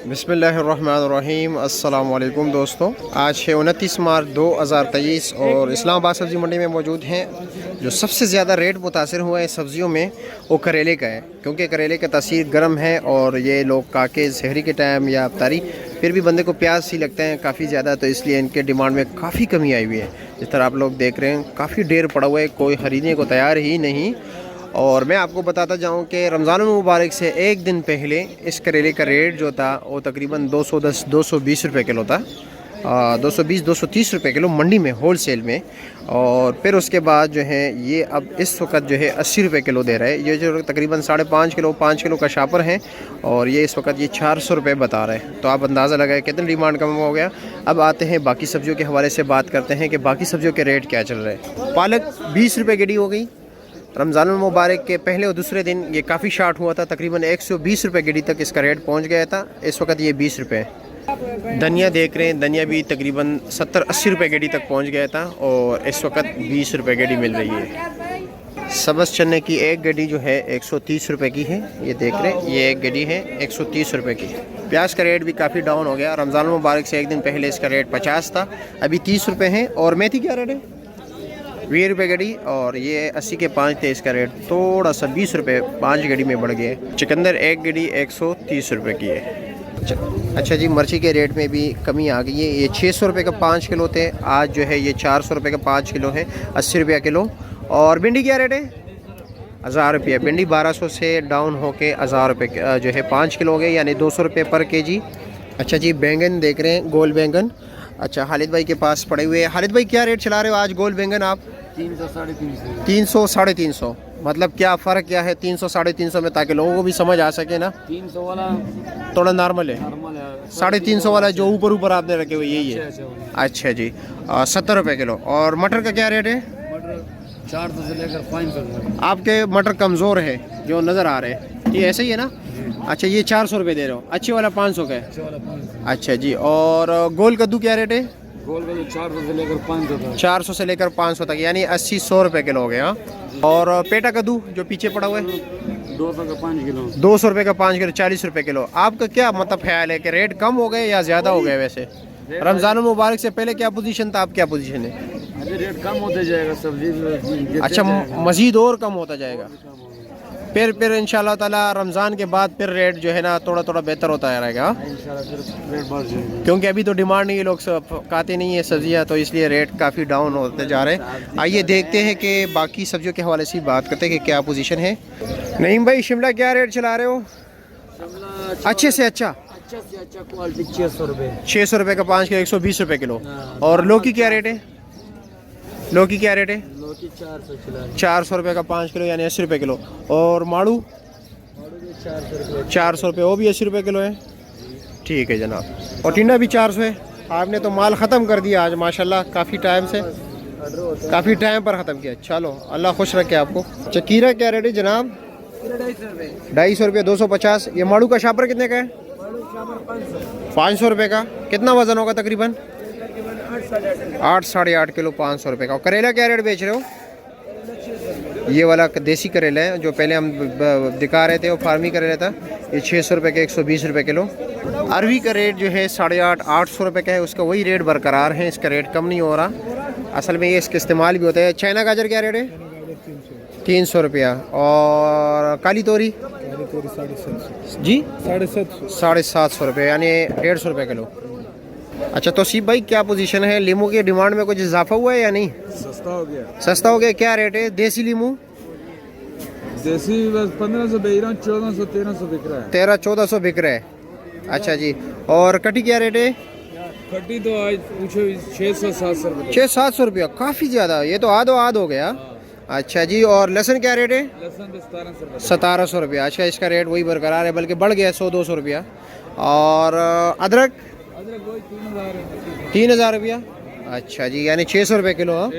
बिस्मिल्लाहिर्रहमानिर्रहीम। अस्सलाम वालेकुम दोस्तों, आज है 29 मार्च 2023 और इस्लामाबाद सब्ज़ी मंडी में मौजूद हैं। जो सबसे ज़्यादा रेट मुतासर हुआ है सब्ज़ियों में वो करेले का है, क्योंकि करेले का तासीर गर्म है और ये लोग काके सहरी के टाइम या अफ्तारी फिर भी बंदे को प्यास सी लगते हैं काफ़ी ज़्यादा, तो इसलिए इनके डिमांड में काफ़ी कमी आई हुई है। जिस तरह आप लोग देख रहे हैं काफ़ी ढेर पड़ा हुआ है, कोई ख़रीदने को तैयार ही नहीं। और मैं आपको बताता जाऊं कि रमज़ान मुबारक से एक दिन पहले इस करेले का रेट जो था वो तकरीबन 220 रुपये किलो था। 220-230 रुपये किलो मंडी में होल सेल में। और फिर उसके बाद जो है ये अब इस वक्त जो है 80 रुपये किलो दे रहा है। ये जो तकरीबन 5.5 किलो का शापर है और ये इस वक्त ये 400 रुपये बता रहे हैं। तो आप अंदाज़ा लगाए कितनी डिमांड कम हो गया। अब आते हैं बाकी सब्जियों के हवाले से बात करते हैं कि बाकी सब्जियों के रेट क्या चल रहे हैं। पालक 20 रुपये गड्डी हो गई। रमज़ान मुबारक के पहले और दूसरे दिन ये काफ़ी शार्ट हुआ था, तकरीबन 120 रुपये गड्डी तक इसका रेट पहुंच गया था। इस वक्त ये 20 रुपये। धनिया देख रहे हैं, धनिया भी तकरीबन 70-80 रुपये गड्डी तक पहुंच गया था और इस वक्त 20 रुपये गड्डी मिल रही है। सब्ज़ चने की एक गड्डी जो है 130 रुपये की है। ये देख रहे हैं, ये एक गड्डी है 130 रुपये की। प्याज का रेट भी काफ़ी डाउन हो गया। रमज़ान मुबारक से एक दिन पहले इसका रेट 50 था, अभी 30 रुपये है। और मेथी क्या रेट है? 20 रुपये गड्डी और ये 80 के 5 थे। इसका रेट थोड़ा सा 20 रुपये 5 गड्डी में बढ़ गया है। चुकंदर एक गड्डी 130 रुपये की है। अच्छा जी, मिर्ची के रेट में भी कमी आ गई है। ये 600 रुपये का 5 किलो थे, आज जो है ये 400 रुपये का 5 किलो है, 80 रुपये किलो। और भिंडी क्या रेट है? 1000 रुपये। भिंडी 1200 से डाउन होके 1000 रुपये जो है 5 किलो हो गए, यानी 200 रुपये पर केजी। अच्छा जी, बैंगन देख रहे हैं, गोल बैंगन। अच्छा, खालिद भाई के पास पड़े हुए हैं। खालिद भाई क्या रेट चला रहे हो आज गोल बैंगन आप? 300-350। मतलब क्या फ़र्क क्या है 300-350 में, ताकि लोगों को भी समझ आ सके ना। 300 वाला थोड़ा नॉर्मल है, 350 वाला जो ऊपर आपने रखे हुए यही है। अच्छा जी, 70 रुपये किलो। और मटर का क्या रेट है? मटर 400 से लेकर 500। आपके मटर कमज़ोर है जो नज़र आ रहे हैं, ये ऐसे ही है ना? अच्छा, ये 400 रुपये दे रहे हो। अच्छे वाला 500 का है। अच्छा जी, और गोल कद्दू क्या रेट है? गोल कद्दू 400 से लेकर 500 तक। 400 से लेकर 500 तक, यानी 80-100 रुपये किलो हो गया। और पेटा कद्दू जो पीछे पड़ा हुआ है 200 का 5 किलो। 200 रुपये का 5 किलो, 40 रुपये किलो। आपका क्या मतलब ख्याल है कि रेट कम हो गए या ज़्यादा हो गए? वैसे रमज़ान मुबारक से पहले क्या पोजीशन था, आप क्या पोजीशन है? अभी रेट कम होते जाएगा सब्जी। अच्छा, मज़ीद और कम होता जाएगा। फिर इंशाल्लाह ताला रमज़ान के बाद फिर रेट जो है ना थोड़ा थोड़ा बेहतर होता रहेगा, क्योंकि अभी तो डिमांड नहीं है, लोग खाते नहीं है सब्जियां, तो इसलिए रेट काफ़ी डाउन होते जा रहे हैं। आइए देखते हैं कि बाकी सब्जियों के हवाले से बात करते हैं कि क्या पोजीशन है। नईम भाई, शिमला क्या रेट चला रहे हो? अच्छे से अच्छा क्वालिटी 600 रुपये। 600 रुपये का 5 किलो, 120 रुपये किलो। और लौकी क्या रेट है? लौकी क्या रेट है? लौकी 400 रुपये का 5 किलो, यानी 80 रुपये किलो। और माड़ू 400 रुपये, वो भी 80 रुपये किलो है। ठीक है जनाब। और टिंडा भी 400 है। आपने तो माल ख़त्म कर दिया आज माशाल्लाह, काफ़ी टाइम पर ख़त्म किया। चलो अल्लाह खुश रखे आपको। चकीरा क्या रेट है जनाब? 250 रुपये, 250। ये माड़ू का शापर कितने का है? 500 रुपये का। कितना वज़न होगा तकरीबन? 8-8.5 किलो, 500 रुपये का। और करेला क्या रेट बेच रहे हो? ये वाला देसी करेला है जो पहले हम दिखा रहे थे, वो फार्मी करेला था। ये 600 रुपये का, 120 रुपये किलो। अरवी का रेट जो है 850 रुपये का है, उसका वही रेट बरकरार है, इसका रेट कम नहीं हो रहा। असल में ये इसका इस्तेमाल भी होता है। चाइना गाजर क्या रेट है? 300 रुपया। और काली तोरी जी 750 रुपये, यानी 150 रुपये किलो। अच्छा तौसीफ भाई, क्या पोजीशन है? लीमू की डिमांड में कुछ इजाफा हुआ है या नहीं? सस्ता हो गया। क्या रेट है देसी लीमू? देसी बस 1500 बेच रहा हूँ, 1400-1300 बिक रहा है। 1300-1400 बिक रहा है। अच्छा जी। और कटी क्या रेट है? कटी तो आज पूछो 600-700 रुपये। 600-700 रुपया, काफ़ी ज़्यादा। ये तो आध हो गया। अच्छा जी। और लहसुन क्या रेट है? लहसुन 1700 रुपया। अच्छा, इसका रेट वही बरकरार है, बल्कि बढ़ गया 100-200 रुपया। और अदरक 3000 रुपया। अच्छा जी, यानी 600 रुपये किलो।